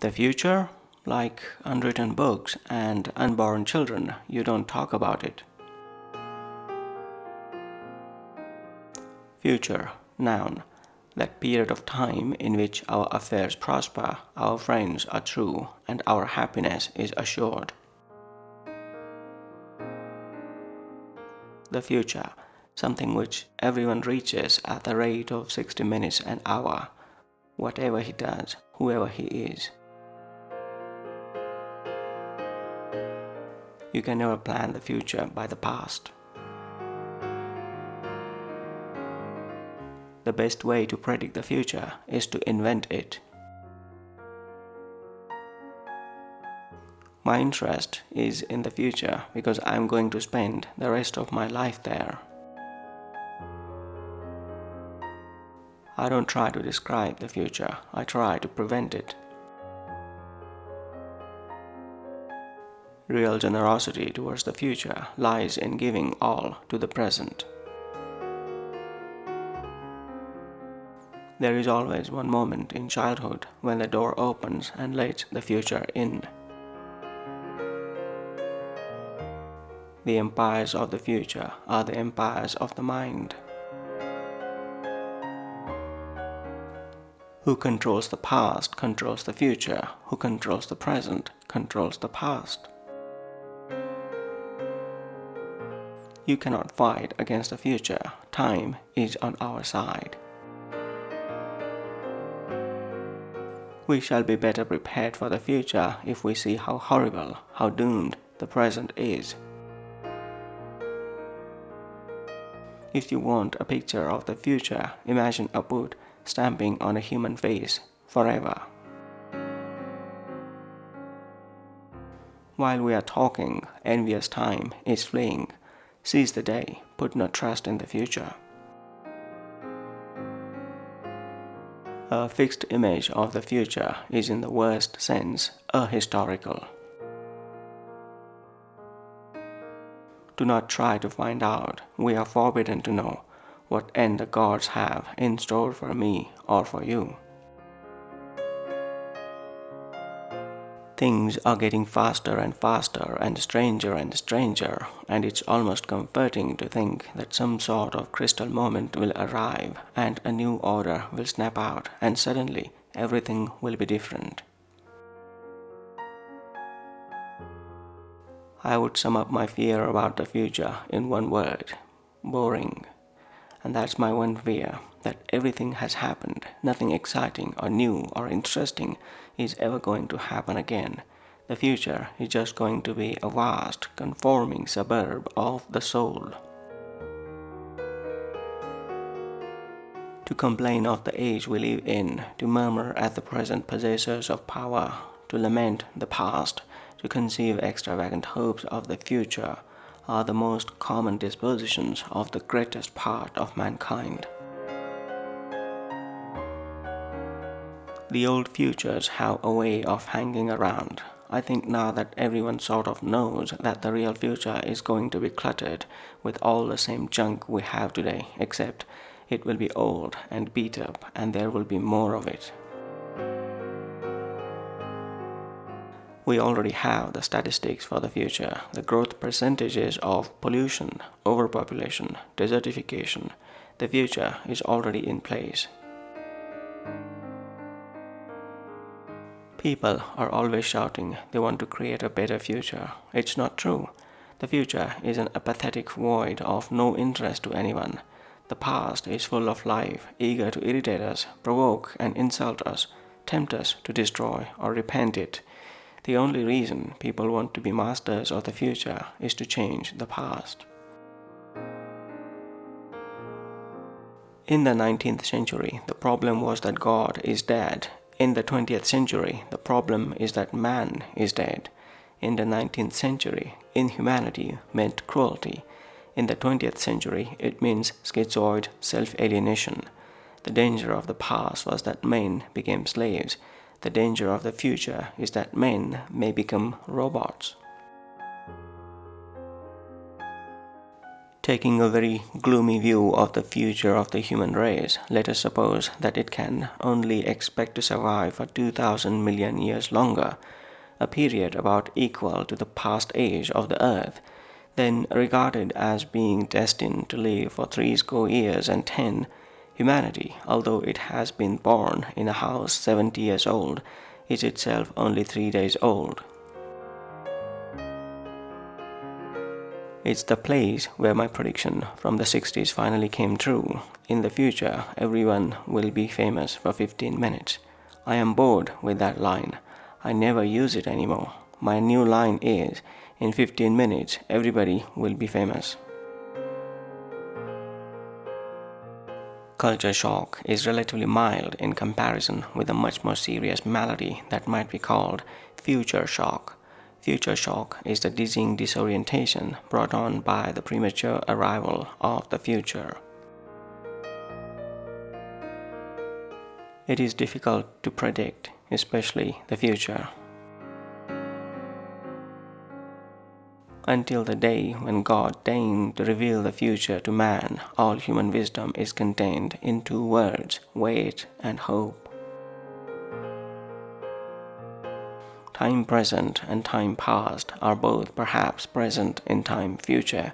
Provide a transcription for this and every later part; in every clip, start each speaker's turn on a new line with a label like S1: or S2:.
S1: The future? Like unwritten books and unborn children, you don't talk about it. Future, noun, that period of time in which our affairs prosper, our friends are true, and our happiness is assured. The future, something which everyone reaches at the rate of 60 minutes an hour, whatever he does, whoever he is. You can never plan the future by the past. The best way to predict the future is to invent it. My interest is in the future because I'm going to spend the rest of my life there. I don't try to describe the future, I try to prevent it. Real generosity towards the future lies in giving all to the present. There is always one moment in childhood when the door opens and lets the future in. The empires of the future are the empires of the mind. Who controls the past controls the future. Who controls the present controls the past. You cannot fight against the future. Time is on our side. We shall be better prepared for the future if we see how horrible, how doomed the present is. If you want a picture of the future, imagine a boot stamping on a human face forever. While we are talking, envious time is fleeing. Seize the day, put no trust in the future. A fixed image of the future is in the worst sense ahistorical. Do not try to find out. We are forbidden to know what end the gods have in store for me or for you. Things are getting faster and faster and stranger, and it's almost comforting to think that some sort of crystal moment will arrive and a new order will snap out and suddenly everything will be different. I would sum up my fear about the future in one word: boring. And that's my one fear, that everything has happened, nothing exciting or new or interesting is ever going to happen again. The future is just going to be a vast, conforming suburb of the soul. To complain of the age we live in, to murmur at the present possessors of power, to lament the past, to conceive extravagant hopes of the future, are the most common dispositions of the greatest part of mankind. The old futures have a way of hanging around. I think now that everyone sort of knows that the real future is going to be cluttered with all the same junk we have today, except it will be old and beat up and there will be more of it. We already have the statistics for the future, the growth percentages of pollution, overpopulation, desertification. The future is already in place. People are always shouting they want to create a better future. It's not true. The future is an apathetic void of no interest to anyone. The past is full of life, eager to irritate us, provoke and insult us, tempt us to destroy or repent it. The only reason people want to be masters of the future is to change the past. In the 19th century, the problem was that God is dead. In the 20th century, the problem is that man is dead. In the 19th century, inhumanity meant cruelty. In the 20th century, it means schizoid self-alienation. The danger of the past was that men became slaves. The danger of the future is that men may become robots. Taking a very gloomy view of the future of the human race, let us suppose that it can only expect to survive for 2,000 million years longer, a period about equal to the past age of the earth, then regarded as being destined to live for 70 years and 10, humanity, although it has been born in a house 70 years old, is itself only 3 days old. It's the place where my prediction from the 60s finally came true. In the future, everyone will be famous for 15 minutes. I am bored with that line. I never use it anymore. My new line is, in 15 minutes, everybody will be famous. Culture shock is relatively mild in comparison with a much more serious malady that might be called future shock. Future shock is the dizzying disorientation brought on by the premature arrival of the future. It is difficult to predict, especially the future. Until the day when God deigned to reveal the future to man, all human wisdom is contained in 2 words, wait and hope. Time present and time past are both perhaps present in time future,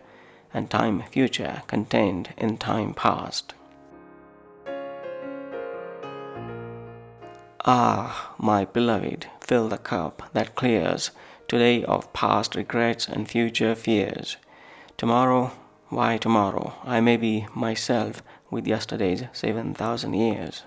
S1: and time future contained in time past. Ah, my beloved, fill the cup that clears today of past regrets and future fears. Tomorrow, why tomorrow? I may be myself with yesterday's 7,000 years.